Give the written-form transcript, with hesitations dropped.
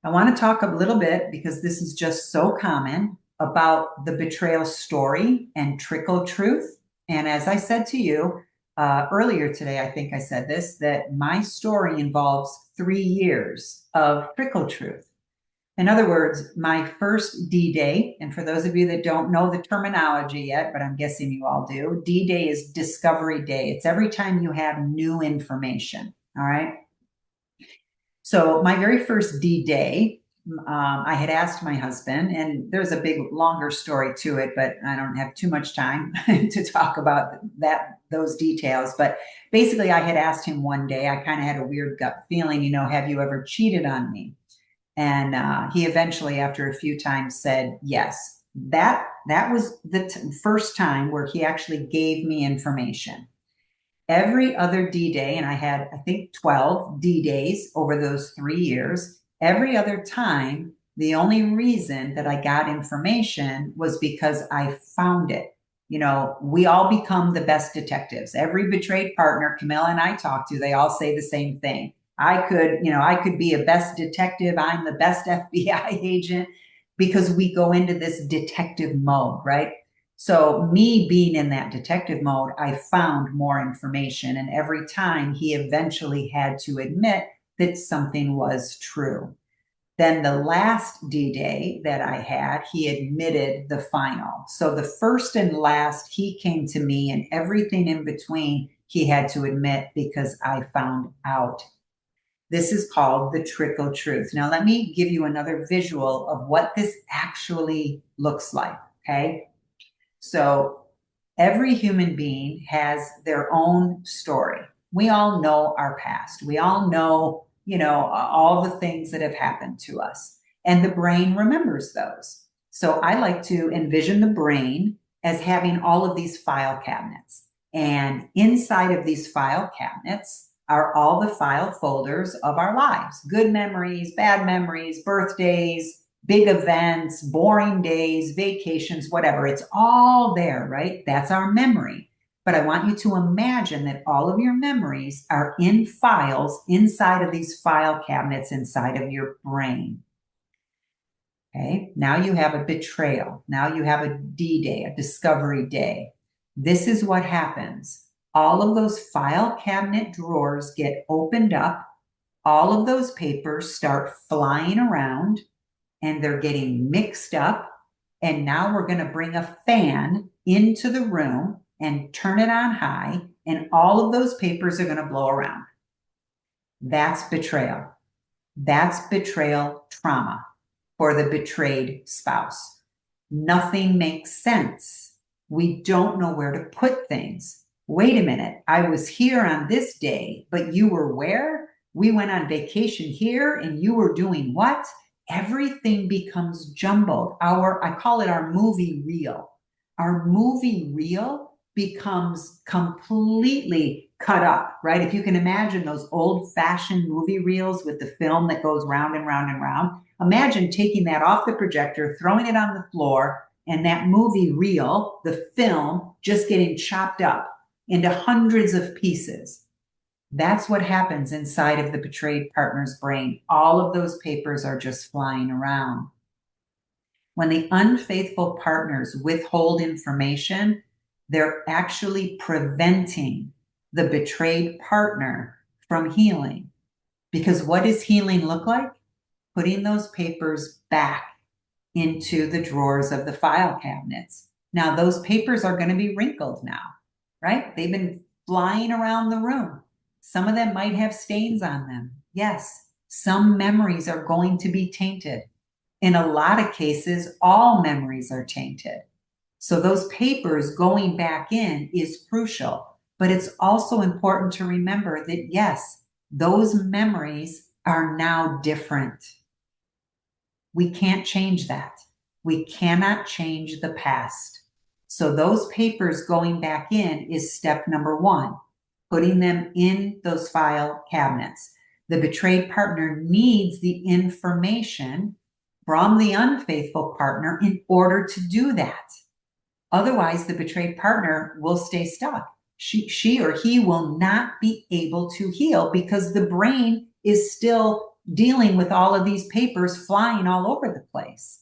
I want to talk a little bit, because this is just so common, about the betrayal story and trickle truth. And as I said to you earlier today, I think I said this, that my story involves 3 years of trickle truth. In other words, my first D-Day, and for those of you that don't know the terminology yet, but I'm guessing you all do, D-Day is Discovery Day. It's every time you have new information, all right? So my very first D-Day, I had asked my husband, and there's a big, longer story to it, but I don't have too much time to talk about those details. But basically, I had asked him one day, I kind of had a weird gut feeling, have you ever cheated on me? And he eventually, after a few times, said yes. That was the first time where he actually gave me information. Every other D-Day, and I had, I think, 12 D-Days over those 3 years, every other time, the only reason that I got information was because I found it. We all become the best detectives. Every betrayed partner Camilla and I talk to, they all say the same thing. I could be a best detective. I'm the best FBI agent, because we go into this detective mode, right? So me being in that detective mode, I found more information. And every time he eventually had to admit that something was true. Then the last D-Day that I had, he admitted the final. So the first and last, he came to me, and everything in between, he had to admit because I found out. This is called the trickle truth. Now, let me give you another visual of what this actually looks like, okay? So every human being has their own story. We all know our past. We all know, all the things that have happened to us. And the brain remembers those. So I like to envision the brain as having all of these file cabinets. And inside of these file cabinets are all the file folders of our lives. Good memories, bad memories, birthdays, big events, boring days, vacations, whatever. It's all there, right? That's our memory. But I want you to imagine that all of your memories are in files inside of these file cabinets inside of your brain. Okay, now you have a betrayal. Now you have a D-Day, a discovery day. This is what happens. All of those file cabinet drawers get opened up. All of those papers start flying around, and they're getting mixed up. And now we're going to bring a fan into the room and turn it on high, and all of those papers are going to blow around. That's betrayal. That's betrayal trauma for the betrayed spouse. Nothing makes sense. We don't know where to put things. Wait a minute, I was here on this day, but you were where? We went on vacation here, and you were doing what? Everything becomes jumbled. I call it our movie reel. Our movie reel becomes completely cut up, right? If you can imagine those old-fashioned movie reels with the film that goes round and round and round, imagine taking that off the projector, throwing it on the floor, and that movie reel, the film, just getting chopped up into hundreds of pieces. That's what happens inside of the betrayed partner's brain. All of those papers are just flying around. When the unfaithful partners withhold information, they're actually preventing the betrayed partner from healing. Because what does healing look like? Putting those papers back into the drawers of the file cabinets. Now, those papers are going to be wrinkled now, right? They've been flying around the room. Some of them might have stains on them. Yes, some memories are going to be tainted. In a lot of cases, all memories are tainted. So those papers going back in is crucial. But it's also important to remember that, yes, those memories are now different. We can't change that. We cannot change the past. So those papers going back in is step number one, putting them in those file cabinets. The betrayed partner needs the information from the unfaithful partner in order to do that. Otherwise, the betrayed partner will stay stuck. She or he will not be able to heal because the brain is still dealing with all of these papers flying all over the place.